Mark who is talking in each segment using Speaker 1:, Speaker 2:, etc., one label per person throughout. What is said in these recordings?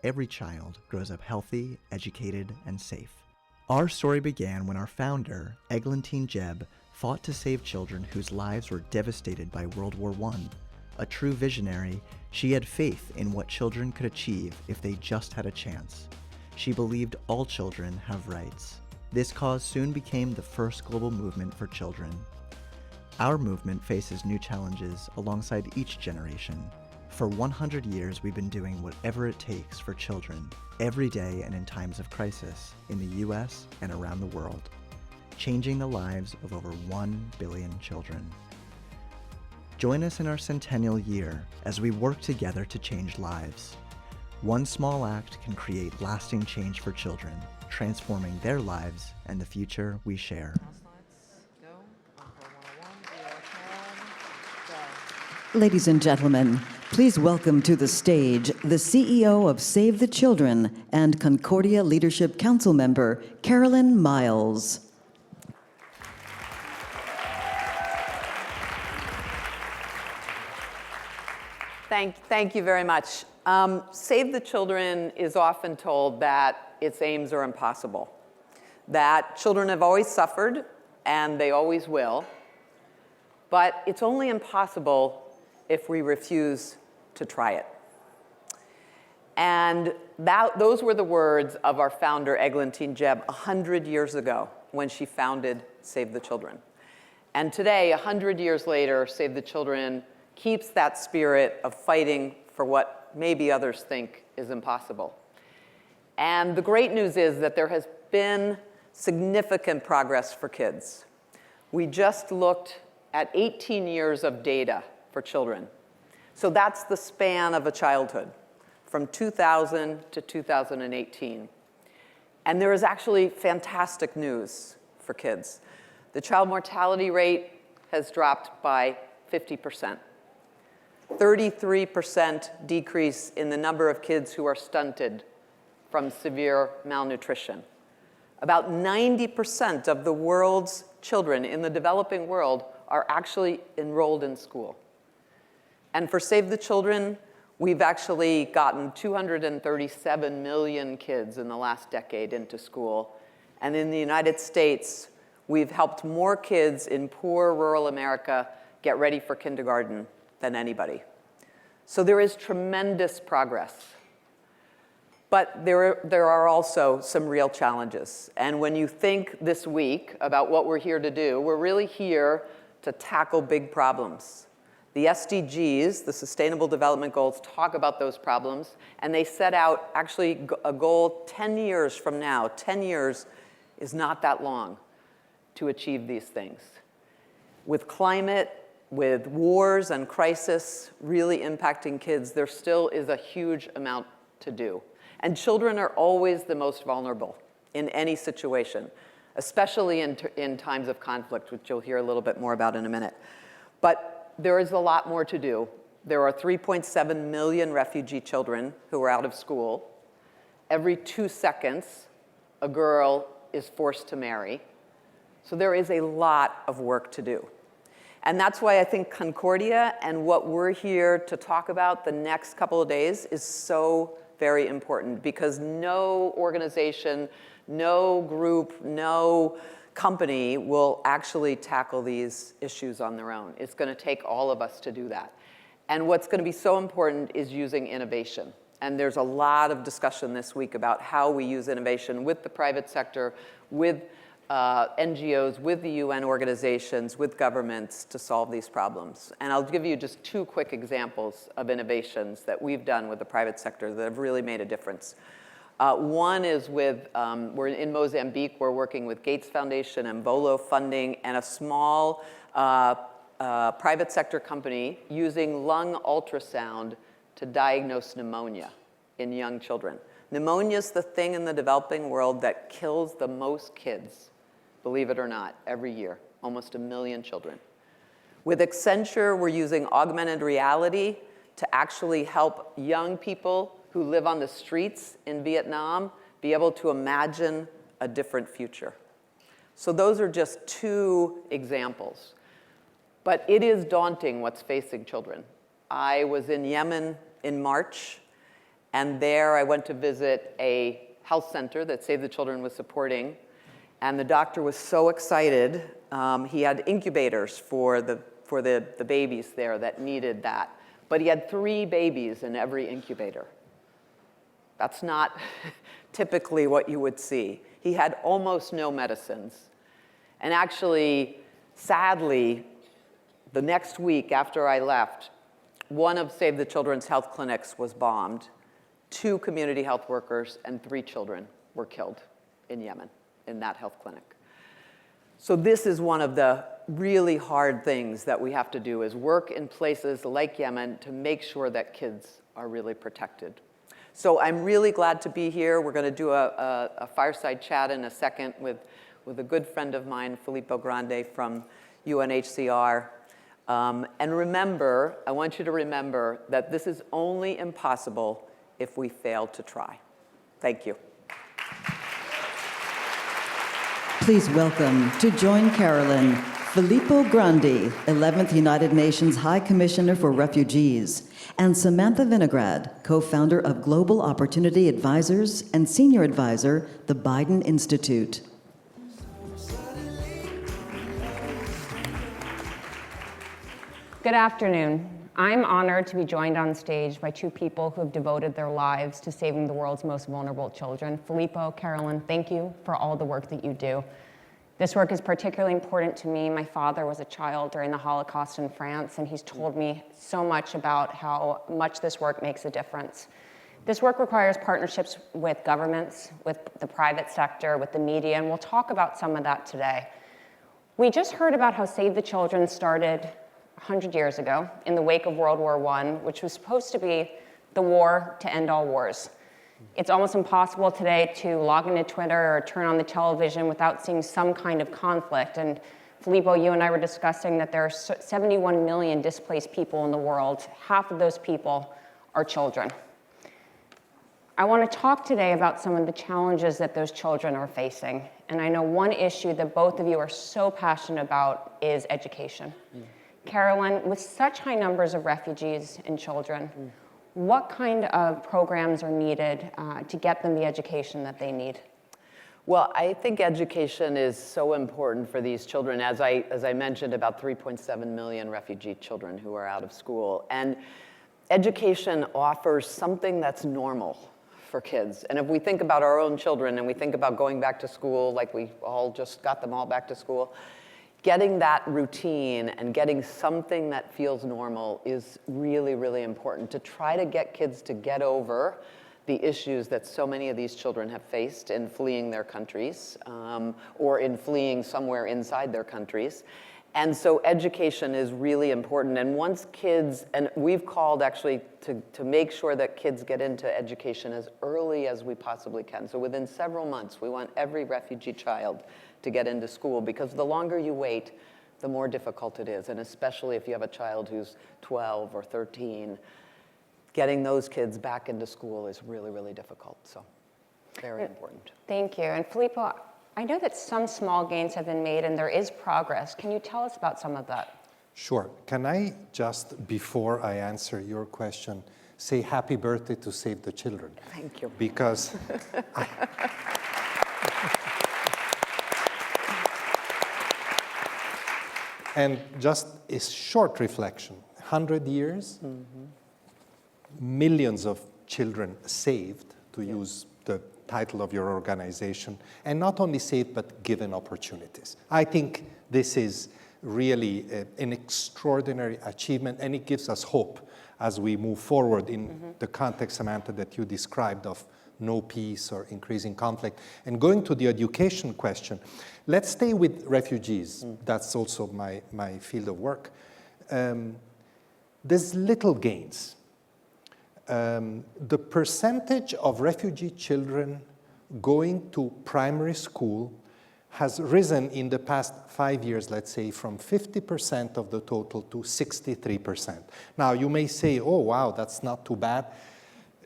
Speaker 1: every child grows up healthy, educated, and safe. Our story began when our founder, Eglantine Jebb, fought to save children whose lives were devastated by World War I. A true visionary, she had faith in what children could achieve if they just had a chance. She believed all children have rights. This cause soon became the first global movement for children. Our movement faces new challenges alongside each generation. For 100 years, we've been doing whatever it takes for children, every day and in times of crisis, in the US and around the world, changing the lives of over 1 billion children. Join us in our Centennial year as we work together to change lives. One small act can create lasting change for children, transforming their lives and the future we share.
Speaker 2: Ladies and gentlemen, please welcome to the stage the CEO of Save the Children and Concordia Leadership Council member, Carolyn Miles.
Speaker 3: Thank you very much. Save the Children is often told that its aims are impossible, that children have always suffered and they always will, but it's only impossible if we refuse to try it. And those were the words of our founder, Eglantine Jebb, 100 years ago when she founded Save the Children. And today, 100 years later, Save the Children keeps that spirit of fighting for what maybe others think is impossible. And the great news is that there has been significant progress for kids. We just looked at 18 years of data for children. So that's the span of a childhood, from 2000 to 2018. And there is actually fantastic news for kids. The child mortality rate has dropped by 50%. 33% decrease in the number of kids who are stunted from severe malnutrition. About 90% of the world's children in the developing world are actually enrolled in school. And for Save the Children, we've actually gotten 237 million kids in the last decade into school. And in the United States, we've helped more kids in poor rural America get ready for kindergarten than anybody. So there is tremendous progress. But there are also some real challenges. And when you think this week about what we're here to do, we're really here to tackle big problems. The SDGs, the Sustainable Development Goals, talk about those problems, and they set out actually a goal 10 years from now. 10 years is not that long to achieve these things. With climate, with wars and crisis really impacting kids, there still is a huge amount to do. And children are always the most vulnerable in any situation, especially in times of conflict, which you'll hear a little bit more about in a minute. But there is a lot more to do. There are 3.7 million refugee children who are out of school. Every 2 seconds, a girl is forced to marry. So there is a lot of work to do. And that's why I think Concordia and what we're here to talk about the next couple of days is so very important, because no organization, no group, no company will actually tackle these issues on their own. It's going to take all of us to do that. And what's going to be so important is using innovation. And there's a lot of discussion this week about how we use innovation with the private sector, with NGOs, with the UN organizations, with governments to solve these problems. And I'll give you just 2 quick examples of innovations that we've done with the private sector that have really made a difference. One is with, we're in Mozambique, we're working with Gates Foundation and Volo funding and a small private sector company using lung ultrasound to diagnose pneumonia in young children. Pneumonia is the thing in the developing world that kills the most kids, believe it or not, every year, almost 1 million children. With Accenture, we're using augmented reality to actually help young people who live on the streets in Vietnam be able to imagine a different future. So those are just 2 examples. But it is daunting what's facing children. I was in Yemen in March, And there I went to visit a health center that Save the Children was supporting. And the doctor was so excited. He had incubators for the babies there that needed that. But he had 3 babies in every incubator. That's not typically what you would see. He had almost no medicines. And actually, sadly, the next week after I left, one of Save the Children's health clinics was bombed. 2 community health workers and 3 children were killed in Yemen in that health clinic. So this is one of the really hard things that we have to do, is work in places like Yemen to make sure that kids are really protected. So I'm really glad to be here. We're going to do a fireside chat in a second with a good friend of mine, Filippo Grandi from UNHCR. And remember, I want you to remember that this is only impossible if we fail to try. Thank you.
Speaker 2: Please welcome, to join Carolyn, Filippo Grandi, 11th United Nations High Commissioner for Refugees, and Samantha Vinograd, co-founder of Global Opportunity Advisors and Senior Advisor, the Biden Institute.
Speaker 4: Good afternoon. I'm honored to be joined on stage by 2 people who have devoted their lives to saving the world's most vulnerable children. Filippo, Carolyn, thank you for all the work that you do. This work is particularly important to me. My father was a child during the Holocaust in France, and he's told me so much about how much this work makes a difference. This work requires partnerships with governments, with the private sector, with the media, and we'll talk about some of that today. We just heard about how Save the Children started 100 years ago in the wake of World War I, which was supposed to be the war to end all wars. It's almost impossible today to log into Twitter or turn on the television without seeing some kind of conflict. And Filippo, you and I were discussing that there are 71 million displaced people in the world. Half of those people are children. I want to talk today about some of the challenges that those children are facing. And I know one issue that both of you are so passionate about is education. Carolyn, with such high numbers of refugees and children, what kind of programs are needed to get them the education that they need?
Speaker 3: Well, I think education is so important for these children. As I mentioned, about 3.7 million refugee children who are out of school. And education offers something that's normal for kids. And if we think about our own children and we think about going back to school, like we all just got them all back to school, getting that routine and getting something that feels normal is really, really important to try to get kids to get over the issues that so many of these children have faced in fleeing their countries or in fleeing somewhere inside their countries. And so education is really important. And once kids, and we've called actually to make sure that kids get into education as early as we possibly can. So within several months, we want every refugee child to get into school, because the longer you wait, the more difficult it is. And especially if you have a child who's 12 or 13, getting those kids back into school is really, really difficult. So very important.
Speaker 4: Thank you. And Filippo, I know that some small gains have been made and there is progress. Can you tell us about some of that?
Speaker 5: Sure. Can I just, before I answer your question, say happy birthday to Save the Children?
Speaker 3: Thank you.
Speaker 5: Because and just a short reflection, 100 years, millions of children saved, to use the title of your organization, and not only saved, but given opportunities. I think this is really an extraordinary achievement, and it gives us hope as we move forward in the context, Samantha, that you described of no peace or increasing conflict. And going to the education question, let's stay with refugees. That's also my field of work. There's little gains. The percentage of refugee children going to primary school has risen in the past 5 years, let's say, from 50% of the total to 63%. Now, you may say, oh, wow, that's not too bad.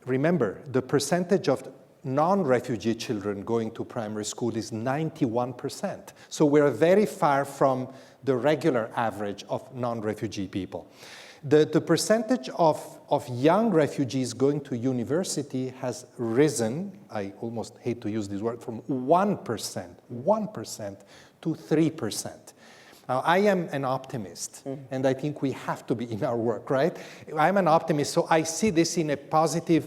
Speaker 5: Remember, the percentage of non-refugee children going to primary school is 91%. So we're very far from the regular average of non-refugee people. The percentage of young refugees going to university has risen, I almost hate to use this word, from 1% to 3%. Now, I am an optimist, and I think we have to be in our work, right? I'm an optimist, so I see this in a positive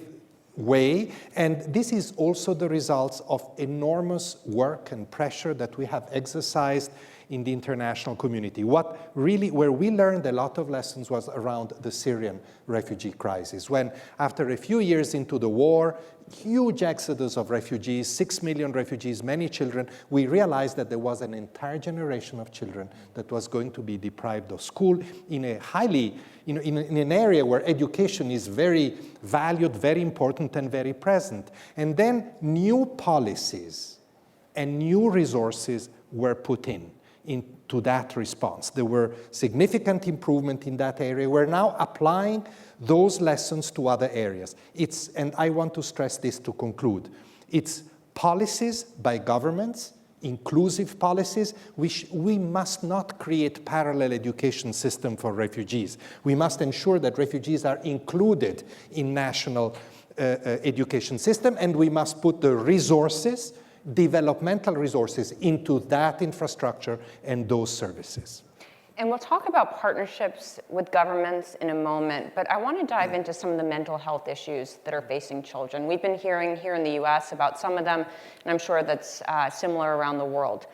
Speaker 5: way, and this is also the results of enormous work and pressure that we have exercised in the international community. Where we learned a lot of lessons was around the Syrian refugee crisis, when after a few years into the war, huge exodus of refugees, 6 million refugees, many children, we realized that there was an entire generation of children that was going to be deprived of school in a highly, in an area where education is very valued, very important, and very present. And then new policies and new resources were put into that response. There were significant improvement in that area. We're now applying those lessons to other areas. And I want to stress this to conclude. It's policies by governments, inclusive policies. We must not create parallel education system for refugees. We must ensure that refugees are included in national education system, and we must put the resources, developmental resources, into that infrastructure and those services.
Speaker 4: And we'll talk about partnerships with governments in a moment, but I want to dive into some of the mental health issues that are facing children. We've been hearing here in the US about some of them, and I'm sure that's similar around the world.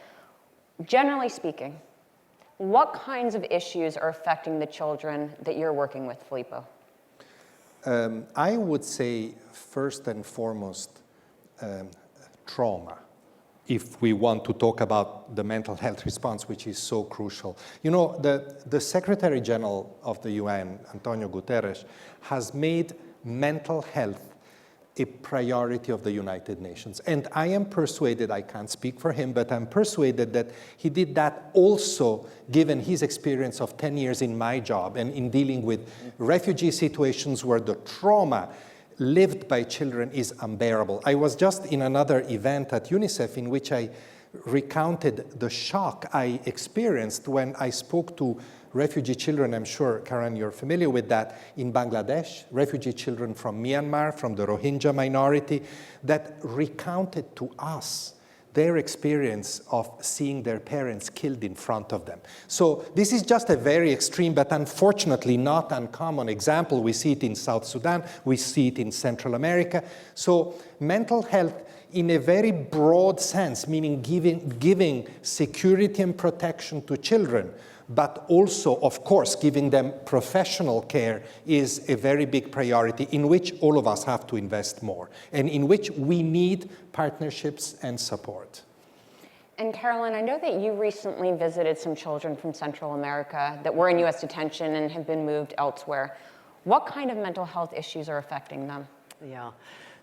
Speaker 4: Generally speaking, what kinds of issues are affecting the children that you're working with, Filippo?
Speaker 5: I would say, first and foremost, trauma, if we want to talk about the mental health response, which is so crucial. You know, the Secretary General of the UN, Antonio Guterres, has made mental health a priority of the United Nations. And I am persuaded, I can't speak for him, but I'm persuaded that he did that also given his experience of 10 years in my job and in dealing with refugee situations where the trauma lived by children is unbearable. I was just in another event at UNICEF in which I recounted the shock I experienced when I spoke to refugee children. I'm sure, Karen, you're familiar with that, in Bangladesh, refugee children from Myanmar, from the Rohingya minority, that recounted to us their experience of seeing their parents killed in front of them. So this is just a very extreme, but unfortunately not uncommon example. We see it in South Sudan, we see it in Central America. So mental health in a very broad sense, meaning giving security and protection to children, but also, of course, giving them professional care is a very big priority in which all of us have to invest more and in which we need partnerships and support.
Speaker 4: And Carolyn, I know that you recently visited some children from Central America that were in U.S. detention and have been moved elsewhere. What kind of mental health issues are affecting them?
Speaker 3: Yeah.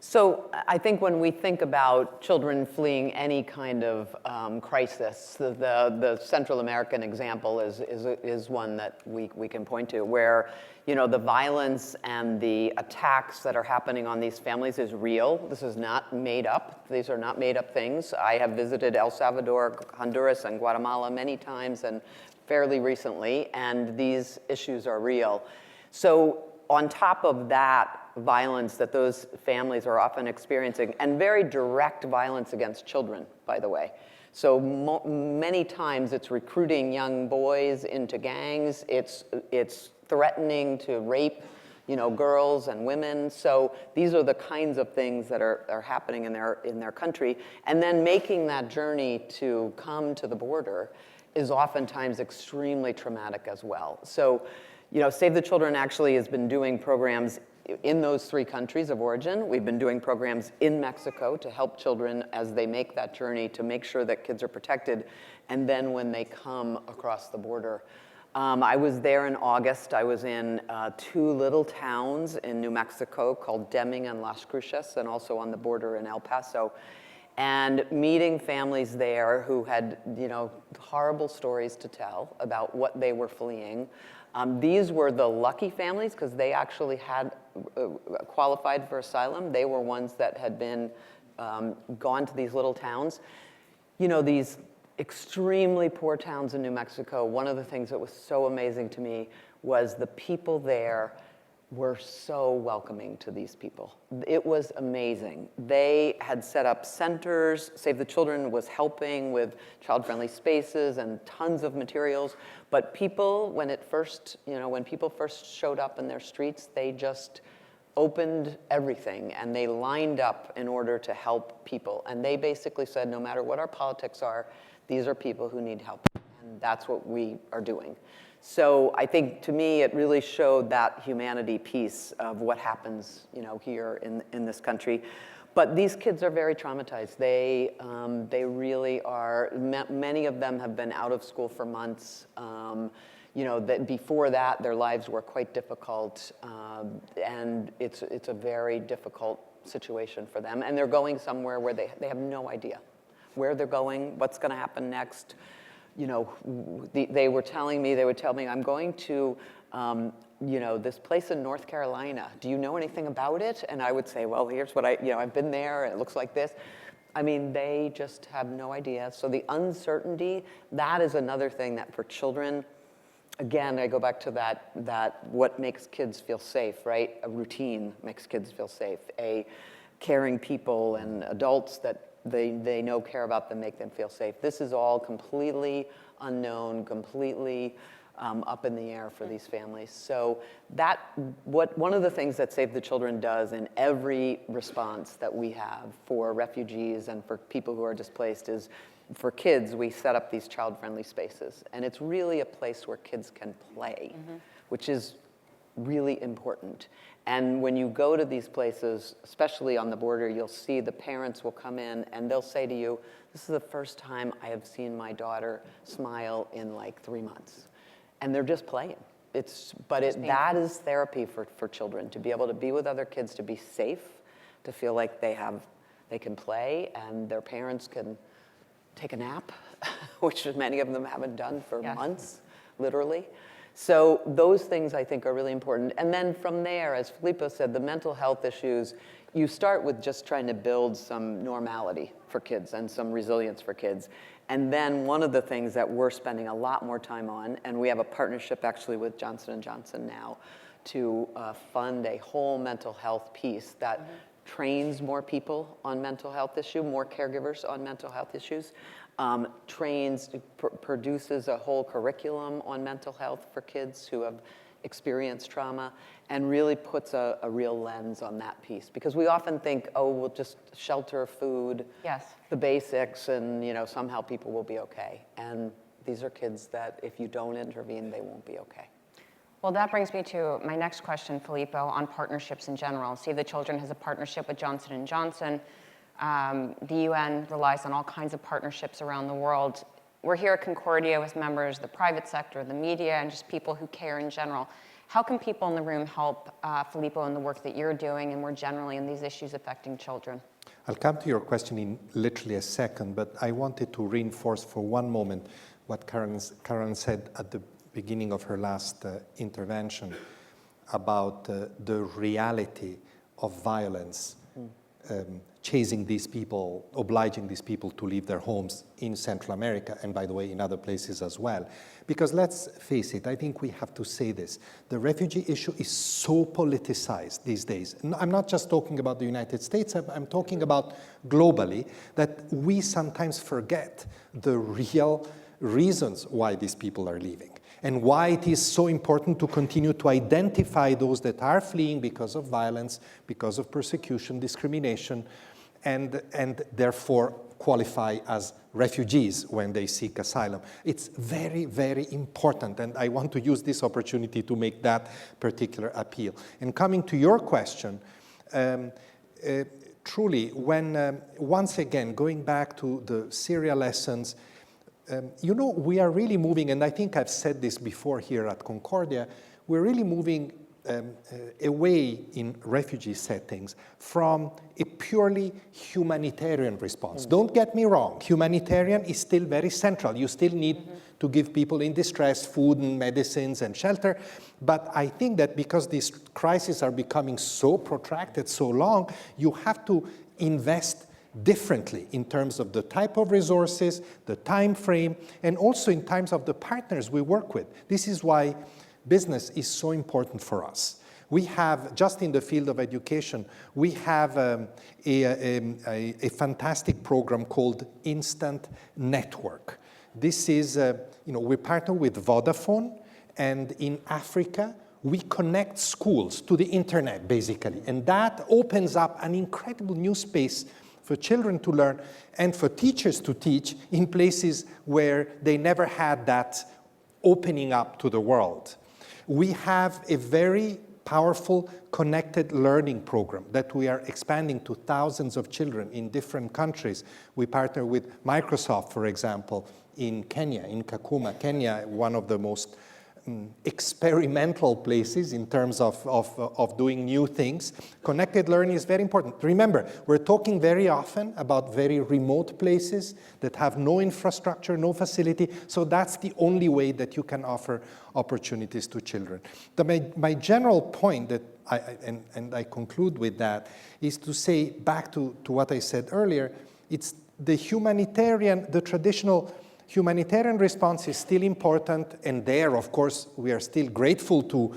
Speaker 3: So I think when we think about children fleeing any kind of crisis, the Central American example is one that we can point to, where, you know, the violence and the attacks that are happening on these families is real. This is not made up. These are not made up things. I have visited El Salvador, Honduras, and Guatemala many times, and fairly recently, and these issues are real. So on top of that violence that those families are often experiencing, and very direct violence against children, by the way. So many times it's recruiting young boys into gangs, it's threatening to rape, you know, girls and women. So these are the kinds of things that are happening in their country. And then making that journey to come to the border is oftentimes extremely traumatic as well. So, you know, Save the Children actually has been doing programs in those 3 countries of origin. We've been doing programs in Mexico to help children as they make that journey to make sure that kids are protected, and then when they come across the border. I was there in August. I was in 2 little towns in New Mexico called Deming and Las Cruces, and also on the border in El Paso, and meeting families there who had, you know, horrible stories to tell about what they were fleeing. These were the lucky families because they actually had qualified for asylum. They were ones that had been gone to these little towns. You know, these extremely poor towns in New Mexico, one of the things that was so amazing to me was the people there were so welcoming to these people. It was amazing. They had set up centers. Save the Children was helping with child-friendly spaces and tons of materials. But people, when people first showed up in their streets, they just opened everything and they lined up in order to help people. And they basically said, no matter what our politics are, these are people who need help. And that's what we are doing. So I think, to me, it really showed that humanity piece of what happens, here in this country. But these kids are very traumatized. They really are. Many of them have been out of school for months. That before that, their lives were quite difficult, and it's a very difficult situation for them. And they're going somewhere where they have no idea where they're going, what's going to happen next. They would tell me, I'm going to, this place in North Carolina. Do you know anything about it? And I would say, well, here's what I've been there, and it looks like this. I mean, they just have no idea. So the uncertainty, that is another thing that for children, again, I go back to that what makes kids feel safe, right? A routine makes kids feel safe. A caring people and adults that they know care about them, make them feel safe. This is all completely unknown, completely up in the air for these families. So one of the things that Save the Children does in every response that we have for refugees and for people who are displaced is, for kids, we set up these child-friendly spaces. And it's really a place where kids can play, which is really important. And when you go to these places, especially on the border, you'll see the parents will come in and they'll say to you, this is the first time I have seen my daughter smile in like 3 months. And they're just playing. That is therapy for children, to be able to be with other kids, to be safe, to feel like they can play and their parents can take a nap, which many of them haven't done for months, literally. So those things, I think, are really important. And then from there, as Filippo said, the mental health issues, you start with just trying to build some normality for kids and some resilience for kids. And then one of the things that we're spending a lot more time on, and we have a partnership actually with Johnson & Johnson now to fund a whole mental health piece that trains more people on mental health issues, more caregivers on mental health issues, produces a whole curriculum on mental health for kids who have experienced trauma, and really puts a real lens on that piece. Because we often think, we'll just shelter, food, the basics, and somehow people will be okay. And these are kids that if you don't intervene, they won't be okay.
Speaker 4: Well, that brings me to my next question, Filippo, on partnerships in general. Save the Children has a partnership with Johnson & Johnson. The UN relies on all kinds of partnerships around the world. We're here at Concordia with members of the private sector, the media, and just people who care in general. How can people in the room help Filippo in the work that you're doing and more generally in these issues affecting children?
Speaker 5: I'll come to your question in literally a second, but I wanted to reinforce for one moment what Carolyn said at the beginning of her last intervention about the reality of violence chasing these people, obliging these people to leave their homes in Central America, and by the way, in other places as well. Because let's face it, I think we have to say this. The refugee issue is so politicized these days. And I'm not just talking about the United States, I'm talking about globally, that we sometimes forget the real reasons why these people are leaving, and why it is so important to continue to identify those that are fleeing because of violence, because of persecution, discrimination, and therefore qualify as refugees when they seek asylum. It's very, very important, and I want to use this opportunity to make that particular appeal. And coming to your question, truly, when once again, going back to the Syria lessons, we are really moving, and I think I've said this before here at Concordia, we're really moving away in refugee settings from a purely humanitarian response. Don't get me wrong, humanitarian is still very central. You still need to give people in distress food and medicines and shelter. But I think that because these crises are becoming so protracted, so long, you have to invest differently in terms of the type of resources, the time frame, and also in terms of the partners we work with. This is why business is so important for us. We have, just in the field of education, we have a fantastic program called Instant Network. This is, we partner with Vodafone, and in Africa, we connect schools to the internet, basically. And that opens up an incredible new space for children to learn and for teachers to teach in places where they never had that opening up to the world. We have a very powerful connected learning program that we are expanding to thousands of children in different countries. We partner with Microsoft, for example, in Kenya, in Kakuma. Kenya, one of the most experimental places in terms of doing new things. Connected learning is very important. Remember, we're talking very often about very remote places that have no infrastructure, no facility, so that's the only way that you can offer opportunities to children. My general point that I conclude with that is to say, back to what I said earlier, it's the traditional humanitarian response is still important, and there, of course, we are still grateful to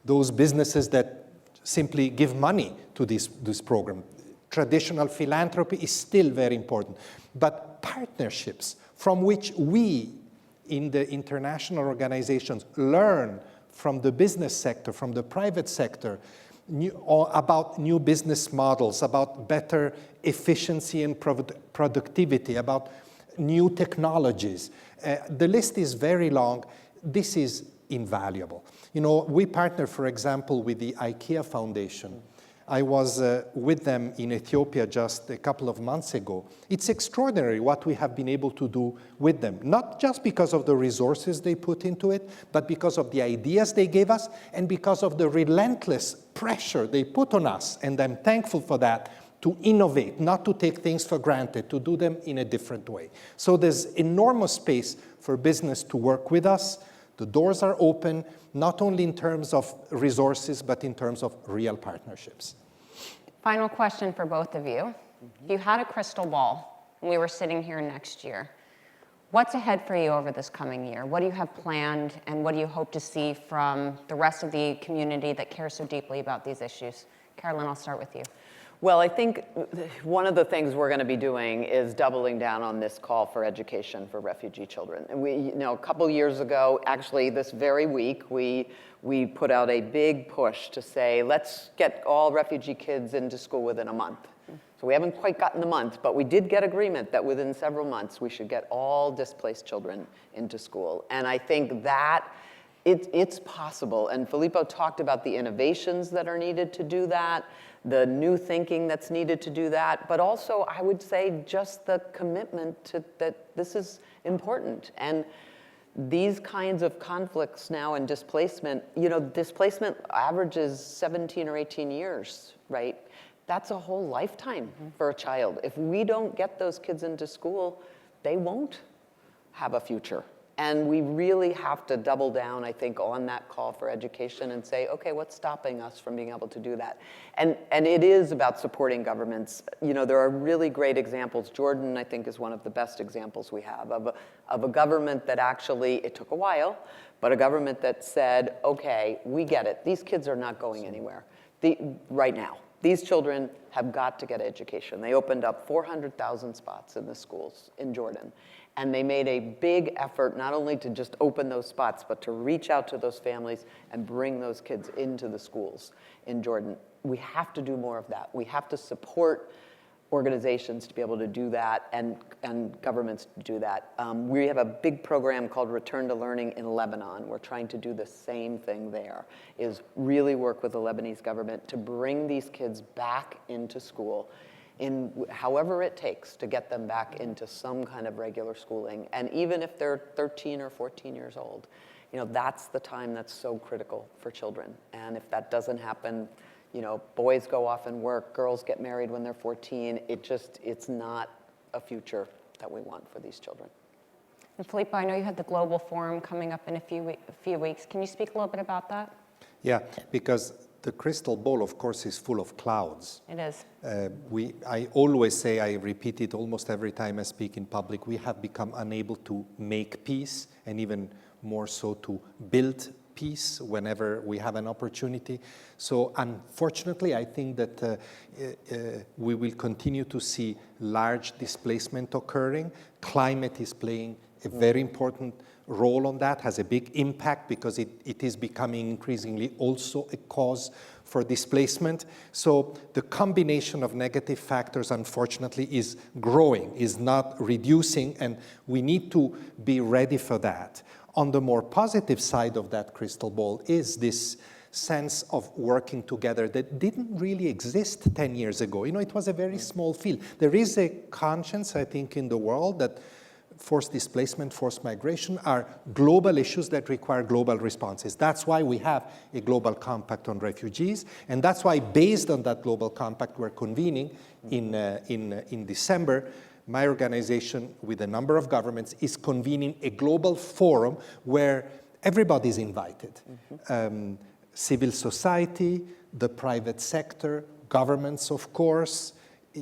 Speaker 5: those businesses that simply give money to this program. Traditional philanthropy is still very important. But partnerships from which we, in the international organizations, learn from the business sector, from the private sector, about new business models, about better efficiency and productivity, about new technologies. The list is very long. This is invaluable. We partner, for example, with the IKEA Foundation. I was with them in Ethiopia just a couple of months ago. It's extraordinary what we have been able to do with them, not just because of the resources they put into it, but because of the ideas they gave us and because of the relentless pressure they put on us, and I'm thankful for that, to innovate, not to take things for granted, to do them in a different way. So there's enormous space for business to work with us. The doors are open, not only in terms of resources, but in terms of real partnerships.
Speaker 4: Final question for both of you. If you had a crystal ball and we were sitting here next year, what's ahead for you over this coming year? What do you have planned, and what do you hope to see from the rest of the community that cares so deeply about these issues? Carolyn, I'll start with you.
Speaker 3: Well, I think one of the things we're going to be doing is doubling down on this call for education for refugee children. And a couple years ago, actually this very week, we put out a big push to say, let's get all refugee kids into school within a month. So we haven't quite gotten the month, but we did get agreement that within several months we should get all displaced children into school. And I think that it's possible. And Filippo talked about the innovations that are needed to do that, the new thinking that's needed to do that, but also I would say just the commitment to that this is important. And these kinds of conflicts now and displacement, displacement averages 17 or 18 years, right? That's a whole lifetime for a child. If we don't get those kids into school, they won't have a future. And we really have to double down, I think, on that call for education and say, okay, what's stopping us from being able to do that? And it is about supporting governments. There are really great examples. Jordan, I think, is one of the best examples we have of a government that actually, it took a while, but a government that said, okay, we get it. These kids are not going anywhere right now. These children have got to get education. They opened up 400,000 spots in the schools in Jordan. And they made a big effort not only to just open those spots, but to reach out to those families and bring those kids into the schools in Jordan. We have to do more of that. We have to support organizations to be able to do that and governments to do that. We have a big program called Return to Learning in Lebanon. We're trying to do the same thing there, is really work with the Lebanese government to bring these kids back into school in however it takes to get them back into some kind of regular schooling. And even if they're 13 or 14 years old, that's the time that's so critical for children. And if that doesn't happen, boys go off and work, girls get married when they're 14. It's not a future that we want for these children.
Speaker 4: And Filippo, I know you had the Global Forum coming up in a few weeks. Can you speak a little bit about that?
Speaker 5: Yeah, because the crystal ball, of course, is full of clouds.
Speaker 4: It is.
Speaker 5: I always say, I repeat it almost every time I speak in public, we have become unable to make peace, and even more so to build peace whenever we have an opportunity. So unfortunately, I think that we will continue to see large displacement occurring. Climate is playing a very important role on that, has a big impact because it is becoming increasingly also a cause for displacement. So the combination of negative factors, unfortunately, is growing, is not reducing, and we need to be ready for that. On the more positive side of that crystal ball is this sense of working together that didn't really exist 10 years ago. You know, it was a very small field. There is a conscience, I think, in the world that forced displacement, forced migration are global issues that require global responses. That's why we have a global compact on refugees, and that's why, based on that global compact, we're convening in December. My organization, with a number of governments, is convening a global forum where everybody's invited. Civil society, the private sector, governments, of course,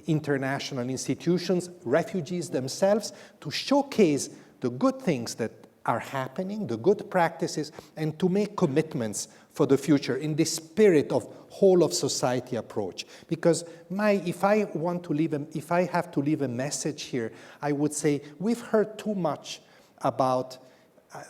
Speaker 5: international institutions, refugees themselves, to showcase the good things that are happening, the good practices, and to make commitments for the future in the spirit of whole of society approach. Because if I have to leave a message here, I would say we've heard too much about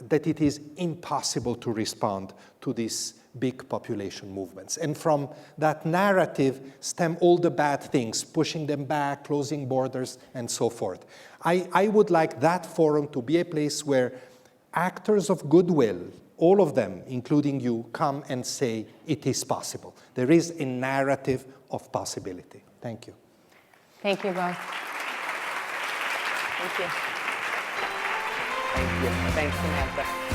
Speaker 5: that it is impossible to respond to these big population movements. And from that narrative stem all the bad things, pushing them back, closing borders, and so forth. I would like that forum to be a place where actors of goodwill, all of them, including you, come and say it is possible. There is a narrative of possibility. Thank you.
Speaker 4: Thank you both.
Speaker 3: Thank you. Thank you. Thanks, Samantha.